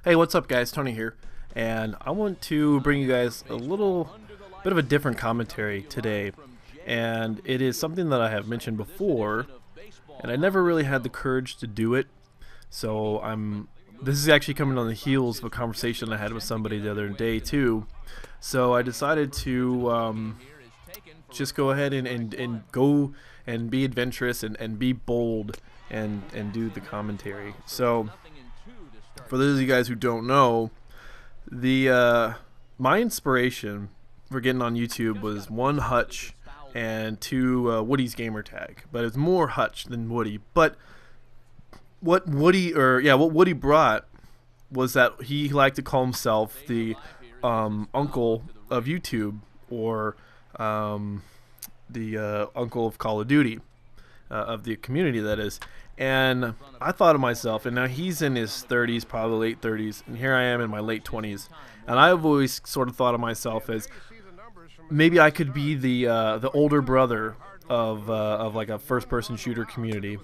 Hey, what's up guys? Tony here, and I want to bring you guys a little bit of a different commentary today, and it is something that I have mentioned before, and I never really had the courage to do it, so this is actually coming on the heels of a conversation I had with somebody the other day too, so I decided to just go ahead and go and be adventurous and be bold and do the commentary. So for those of you guys who don't know, my inspiration for getting on YouTube was one, Hutch, and two, Woody's gamer tag. But it's more Hutch than Woody. But what Woody brought was that he liked to call himself the uncle of YouTube, or the uncle of Call of Duty, of the community, that is. And I thought of myself, and now he's in his 30s, probably late 30s, and here I am in my late 20s, and I've always sort of thought of myself as maybe I could be the older brother of like a first-person shooter community.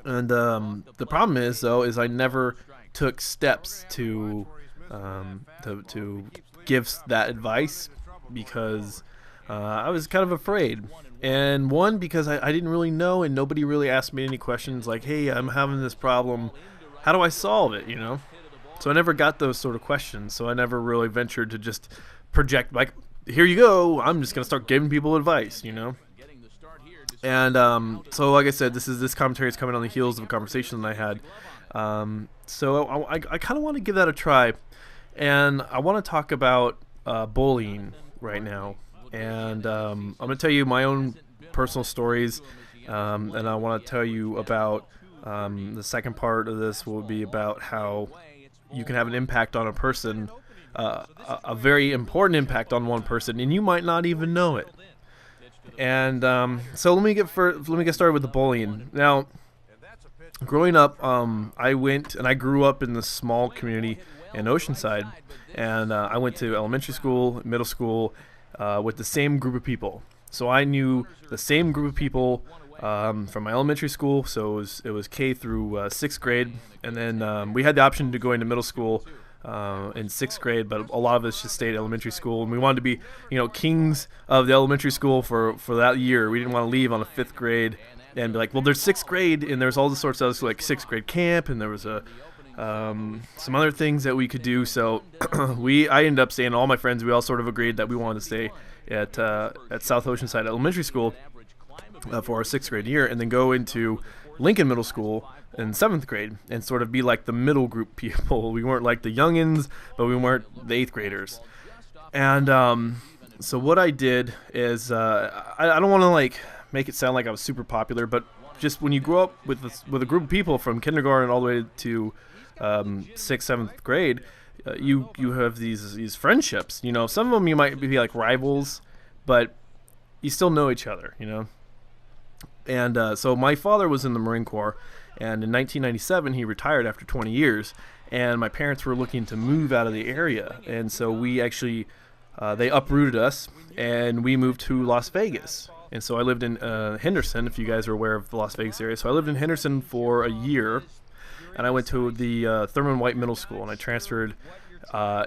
And the problem is, though, is I never took steps to give that advice because I was kind of afraid. And one, because I didn't really know, and nobody really asked me any questions like, hey, I'm having this problem, how do I solve it, you know? So I never got those sort of questions, so I never really ventured to just project, like, here you go, I'm just going to start giving people advice, you know? And so like I said, this commentary is coming on the heels of a conversation that I had. So I kind of want to give that a try, and I want to talk about bullying right now. And I'm going to tell you my own personal stories, and I want to tell you about the second part of this will be about how you can have an impact on a person, a very important impact on one person, and you might not even know it. And so let me get started with the bullying. Now, growing up, I grew up in this small community in Oceanside, and I went to elementary school, middle school, with the same group of people. So I knew the same group of people from my elementary school, so it was K through 6th grade, and then we had the option to go into middle school in 6th grade, but a lot of us just stayed at elementary school, and we wanted to be, kings of the elementary school for that year. We didn't want to leave on a 5th grade and be like, well, there's 6th grade, and there's all the sorts of like 6th grade camp, and there was some other things that we could do. So I ended up staying. All my friends, we all sort of agreed that we wanted to stay at South Oceanside Elementary School for our 6th grade year, and then go into Lincoln Middle School in 7th grade and sort of be like the middle group people. We weren't like the youngins, but we weren't the 8th graders. And so what I did is I don't want to like make it sound like I was super popular, but just when you grow up with a group of people from kindergarten all the way to 6th, 7th grade, you have these friendships. Some of them you might be like rivals, but you still know each other. And so my father was in the Marine Corps, and in 1997 he retired after 20 years. And my parents were looking to move out of the area, and so we actually they uprooted us, and we moved to Las Vegas. And so I lived in Henderson, if you guys are aware of the Las Vegas area. So I lived in Henderson for a year, and I went to the Thurman White Middle School, and I transferred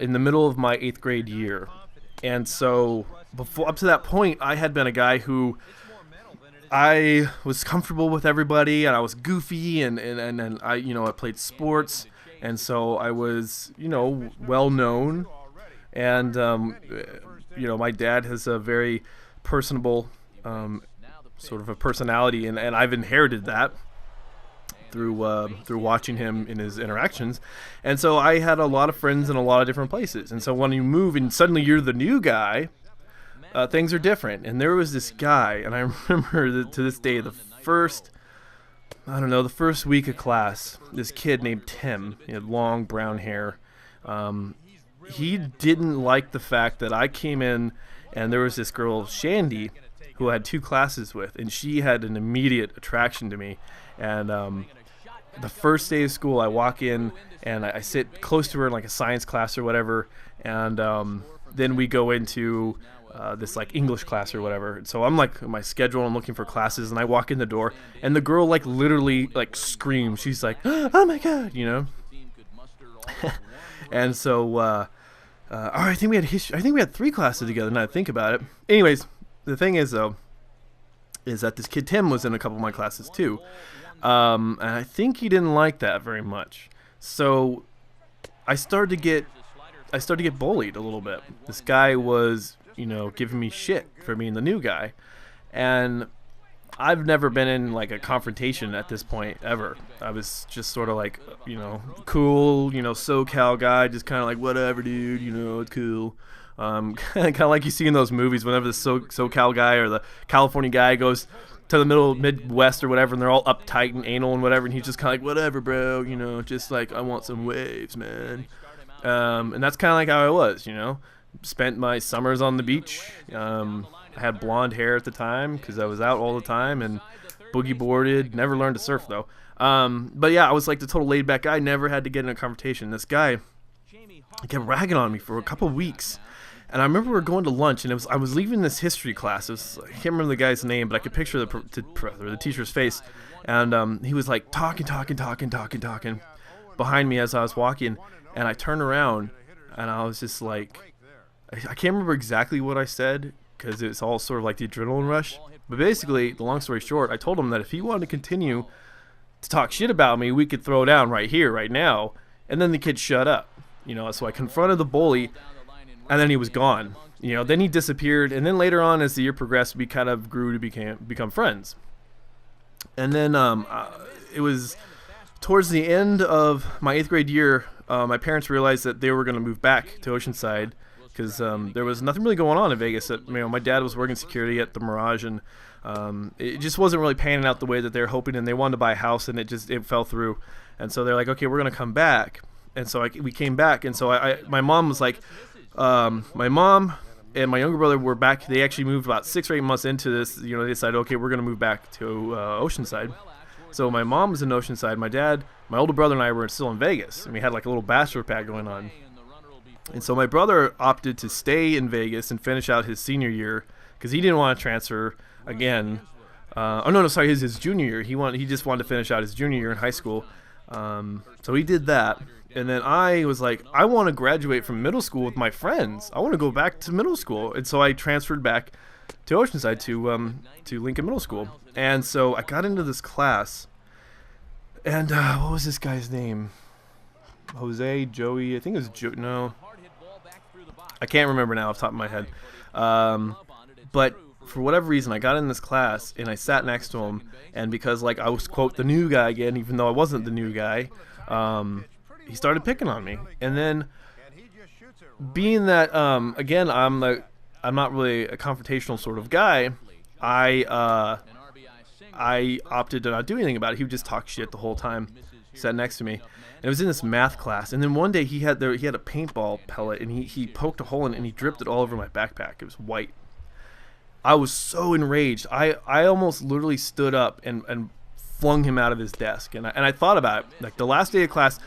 in the middle of my 8th grade year. And so up to that point, I had been a guy who I was comfortable with everybody, and I was goofy, and I played sports, and so I was well known, and my dad has a very personable sort of a personality, and I've inherited that through watching him in his interactions. And so I had a lot of friends in a lot of different places, and so when you move and suddenly you're the new guy, things are different. And there was this guy, and I remember that to this day, the first week of class, this kid named Tim, he had long brown hair. He didn't like the fact that I came in, and there was this girl, Shandy, who I had 2 classes with, and she had an immediate attraction to me. And the first day of school, I walk in, and I sit close to her in like a science class or whatever, and then we go into this like English class or whatever. So I'm like in my schedule, I'm looking for classes, and I walk in the door, and the girl like literally like screams. She's like, oh my god, And so I think we had history. I think we had 3 classes together. Now I think about it. Anyways, the thing is though, is that this kid Tim was in a couple of my classes too, and I think he didn't like that very much. So I started to get bullied a little bit. This guy was, giving me shit for being the new guy, and I've never been in like a confrontation at this point ever. I was just sort of like, cool, SoCal guy, just kind of like, whatever, dude, it's cool. Kind of like you see in those movies whenever the SoCal guy or the California guy goes to the Midwest or whatever, and they're all uptight and anal and whatever, and he's just kind of like, whatever, bro, just like, I want some waves, man. And that's kind of like how I was, Spent my summers on the beach. I had blonde hair at the time because I was out all the time and boogie boarded. Never learned to surf though. But yeah, I was like the total laid back guy. Never had to get in a confrontation. This guy kept ragging on me for a couple weeks. And I remember we were going to lunch, and I was leaving this history class. I can't remember the guy's name, but I could picture the teacher's face. And he was like talking behind me as I was walking. And I turned around, and I was just like, I can't remember exactly what I said, because it's all sort of like the adrenaline rush. But basically, the long story short, I told him that if he wanted to continue to talk shit about me, we could throw down right here, right now. And then the kid shut up. So I confronted the bully, and then he was gone. Then he disappeared. And then later on, as the year progressed, we kind of grew to become friends. And then it was towards the end of my 8th grade year, my parents realized that they were going to move back to Oceanside, because there was nothing really going on in Vegas. My dad was working security at the Mirage, and it just wasn't really panning out the way that they were hoping, and they wanted to buy a house, and it fell through. And so they're like, okay, we're going to come back. And so we came back, and so my mom was like, my mom and my younger brother were back. They actually moved about 6 or 8 months into this. They decided, okay, we're going to move back to Oceanside. So my mom was in Oceanside. My dad, my older brother, and I were still in Vegas, and we had like a little bachelor pad going on. And so my brother opted to stay in Vegas and finish out his senior year because he didn't want to transfer again. His junior year. He just wanted to finish out his junior year in high school. So he did that. And then I was like, I want to graduate from middle school with my friends. I want to go back to middle school. And so I transferred back to Oceanside to Lincoln Middle School. And so I got into this class. And what was this guy's name? Jose, Joey, I think it was Joe. No, I can't remember now off the top of my head. But for whatever reason, I got in this class and I sat next to him. And because I was, quote, the new guy again, even though I wasn't the new guy, he started picking on me. And then being that, again, I'm not really a confrontational sort of guy, I opted to not do anything about it. He would just talk shit the whole time. He sat next to me. And it was in this math class. And then one day he had a paintball pellet, and he poked a hole in it, and he dripped it all over my backpack. It was white. I was so enraged. I almost literally stood up and flung him out of his desk. And I thought about it. Like the last day of class,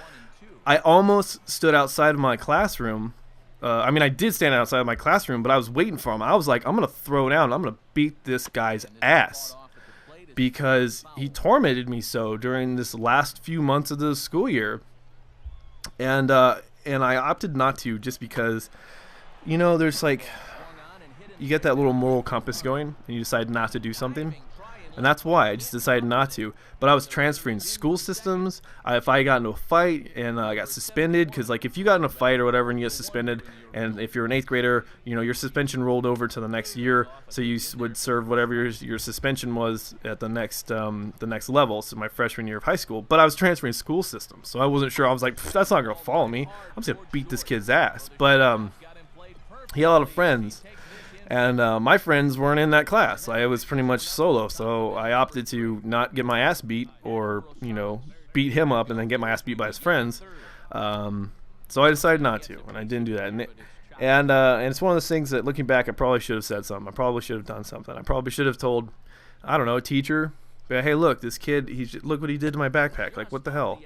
I almost stood outside of my classroom. I did stand outside of my classroom, but I was waiting for him. I was like, I'm going to throw down. I'm going to beat this guy's ass, because he tormented me so during this last few months of the school year. And I opted not to, just because, there's you get that little moral compass going and you decide not to do something. And that's why I just decided not to. But I was transferring school systems. If I got into a fight and I got suspended, because if you got in a fight or whatever and you get suspended, and if you're an 8th grader, your suspension rolled over to the next year, so you would serve whatever your suspension was at the next level, so my freshman year of high school. But I was transferring school systems, so I wasn't sure. I was like, that's not going to follow me. I'm just going to beat this kid's ass. But he had a lot of friends. And my friends weren't in that class. I was pretty much solo, so I opted to not get my ass beat, or beat him up and then get my ass beat by his friends. So I decided not to, and I didn't do that. And it's one of those things that, looking back, I probably should have said something. I probably should have done something. I probably should have told, I don't know, a teacher, hey, look, this kid, look what he did to my backpack. Like, what the hell,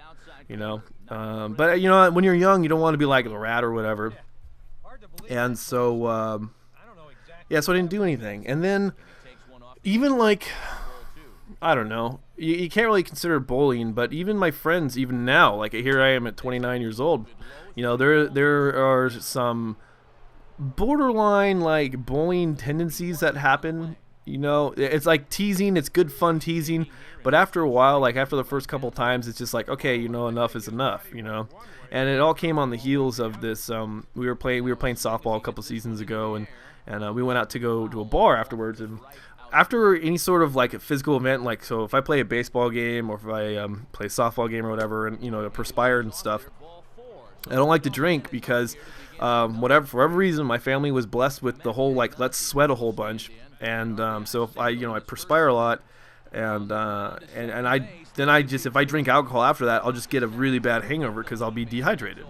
But when you're young, you don't want to be like the rat or whatever. And so. Yeah, so I didn't do anything. And then, even I don't know, you can't really consider it bullying, but even my friends, even now, like here I am at 29 years old, there are some borderline like bullying tendencies that happen. It's like teasing. It's good fun teasing, but after a while, like after the first couple times, it's just like, okay, enough is enough. And it all came on the heels of this. We were playing softball a couple seasons ago, and we went out to go to a bar afterwards. And after any sort of like a physical event, like so if I play a baseball game or if I play a softball game or whatever, and I perspire and stuff, I don't like to drink because for whatever reason, my family was blessed with the whole like let's sweat a whole bunch, and so if I perspire a lot, and if I drink alcohol after that, I'll just get a really bad hangover because I'll be dehydrated.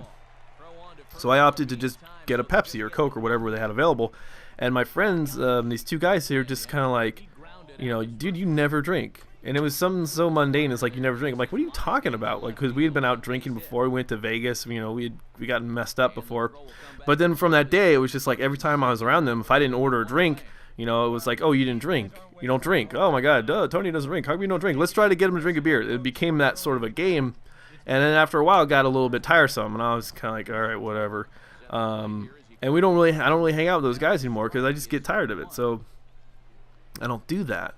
So I opted to just get a Pepsi or Coke or whatever they had available, and my friends, these two guys here, just kind of like, dude, you never drink. And it was something so mundane. It's like, you never drink. I'm like, what are you talking about? Like, because we had been out drinking before. We went to Vegas. We gotten messed up before. But then from that day, it was just like every time I was around them, if I didn't order a drink, it was like, oh, you didn't drink. You don't drink. Oh, my God. Duh, Tony doesn't drink. How come you don't drink? Let's try to get him to drink a beer. It became that sort of a game. And then after a while, it got a little bit tiresome. And I was kind of like, all right, whatever. And I don't really hang out with those guys anymore because I just get tired of it. So I don't do that.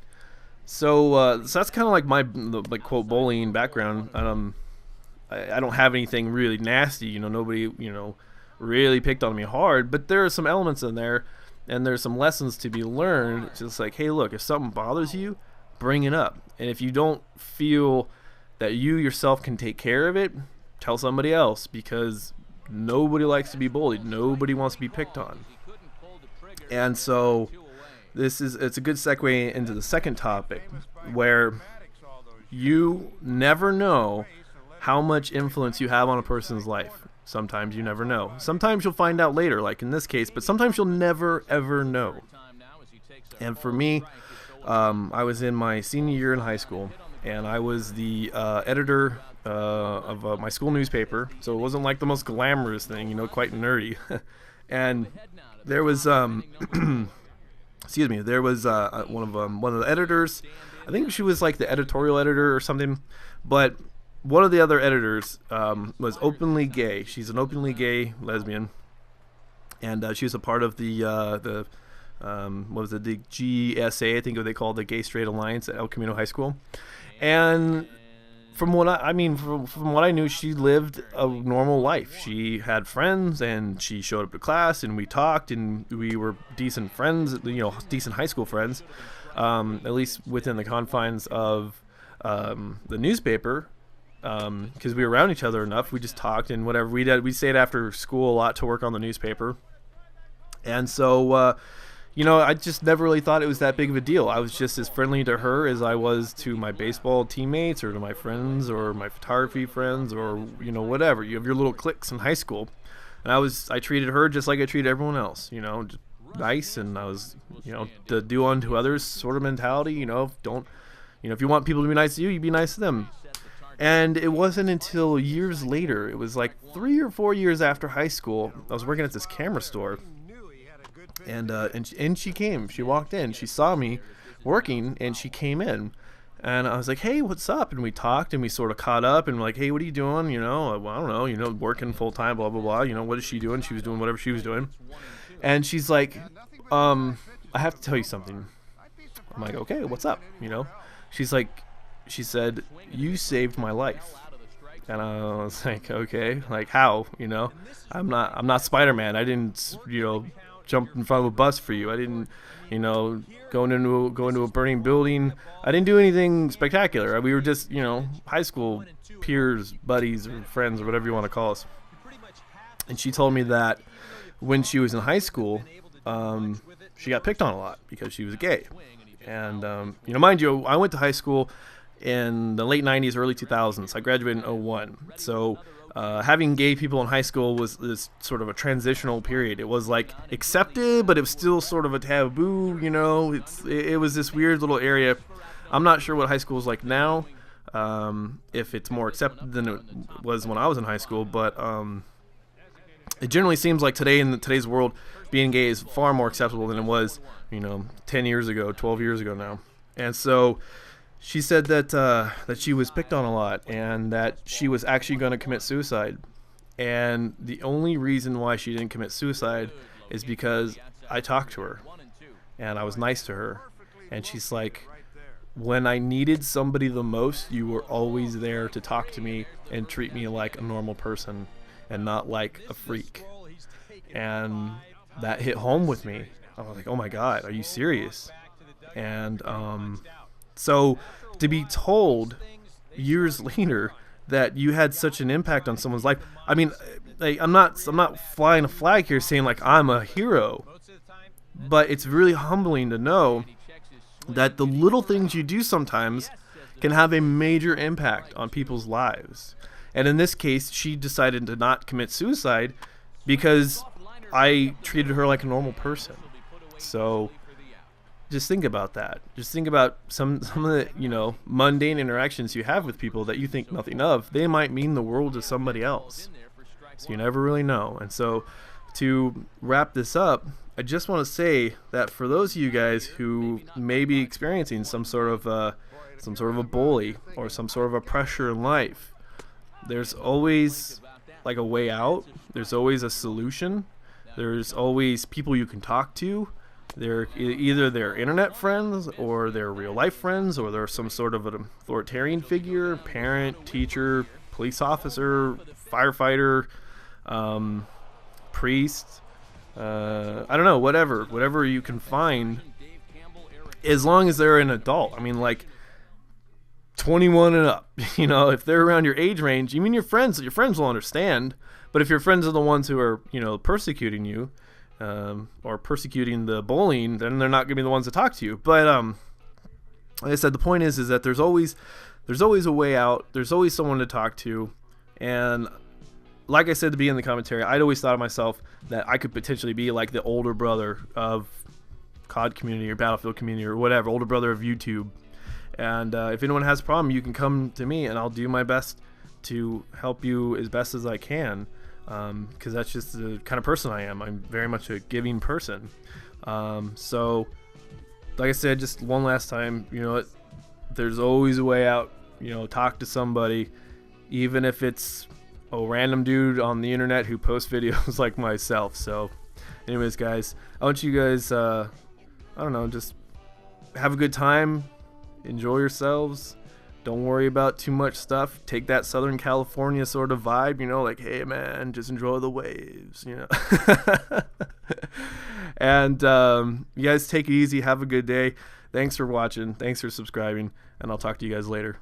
So that's kind of like my like quote bullying background. I don't have anything really nasty. Nobody really picked on me hard, but there are some elements in there, and there's some lessons to be learned. It's just like, hey, look, if something bothers you, bring it up, and if you don't feel that you yourself can take care of it, tell somebody else, because nobody likes to be bullied. Nobody wants to be picked on, and so. It's a good segue into the second topic, where you never know how much influence you have on a person's life. Sometimes you never know. Sometimes you'll find out later, like in this case, but sometimes you'll never, ever know. And for me, I was in my senior year in high school, and I was the editor of my school newspaper, so it wasn't like the most glamorous thing, quite nerdy. And there was... there was one of the editors. I think she was like the editorial editor or something. But one of the other editors was openly gay. She's an openly gay lesbian, and she was a part of the the GSA, I think what they called the Gay Straight Alliance at El Camino High School. And from what from what I knew, she lived a normal life. She had friends, and she showed up to class, and we talked, and we were decent friends, decent high school friends, at least within the confines of the newspaper, because we were around each other enough. We just talked and whatever. We stayed after school a lot to work on the newspaper, and so. I just never really thought it was that big of a deal. I was just as friendly to her as I was to my baseball teammates or to my friends or my photography friends or, whatever. You have your little cliques in high school. And I treated her just like I treated everyone else, just nice. And I was, the do unto others sort of mentality, if you want people to be nice to you be nice to them. And it wasn't until years later, it was like 3 or 4 years after high school, I was working at this camera store. And she walked in, she saw me working, and she came in, and I was like, hey, what's up? And we talked, and we sort of caught up, and like, hey, what are you doing? Well, I don't know, working full time, blah, blah, blah. What is she doing? She was doing whatever she was doing. And she's like, I have to tell you something. I'm like, okay, what's up? She's like, she said, you saved my life. And I was like, okay, like how? I'm not Spider-Man. I didn't, jump in front of a bus for you. I didn't, go into a burning building. I didn't do anything spectacular. We were just, high school peers, buddies, or friends, or whatever you want to call us. And she told me that when she was in high school, she got picked on a lot because she was gay. And, mind you, I went to high school in the late 90s, early 2000s. I graduated in 01. So having gay people in high school was this sort of a transitional period. It was like accepted, but it was still sort of a taboo, it was this weird little area. I'm not sure what high school is like now, if it's more accepted than it was when I was in high school, but it generally seems like today in today's world, being gay is far more acceptable than it was, 10 years ago, 12 years ago now. And so She said that she was picked on a lot and that she was actually going to commit suicide. And the only reason why she didn't commit suicide is because I talked to her and I was nice to her. And she's like, when I needed somebody the most, you were always there to talk to me and treat me like a normal person and not like a freak. And that hit home with me. I was like, oh my God, are you serious? And so to be told years later that you had such an impact on someone's life, I mean, like, I'm not flying a flag here saying like I'm a hero, but it's really humbling to know that the little things you do sometimes can have a major impact on people's lives. And in this case, she decided to not commit suicide because I treated her like a normal person. So just think about that. Just think about some of the, mundane interactions you have with people that you think nothing of. They might mean the world to somebody else. So you never really know. And so to wrap this up, I just want to say that for those of you guys who may be experiencing some sort of a bully or some sort of a pressure in life, there's always like a way out. There's always a solution. There's always people you can talk to. They're either their internet friends or their real life friends, or they're some sort of an authoritarian figure, parent, teacher, police officer, firefighter, priest. I don't know, whatever you can find, as long as they're an adult. I mean, like 21 and up. If they're around your age range, you mean your friends will understand. But if your friends are the ones who are, persecuting you, or persecuting the bullying, then they're not going to be the ones to talk to you. But like I said, the point is that there's always a way out. There's always someone to talk to, and like I said at the beginning of the commentary, I'd always thought of myself that I could potentially be like the older brother of COD community or Battlefield community or whatever, older brother of YouTube. And if anyone has a problem, you can come to me and I'll do my best to help you as best as I can, because that's just the kind of person I am. I'm very much a giving person. So like I said, just one last time, there's always a way out. Talk to somebody, even if it's a random dude on the internet who posts videos like myself. So anyways, guys, I want you guys, just have a good time, enjoy yourselves, don't worry about too much stuff, take that Southern California sort of vibe, like, hey man, just enjoy the waves, and you guys take it easy, have a good day. Thanks for watching, thanks for subscribing, and I'll talk to you guys later.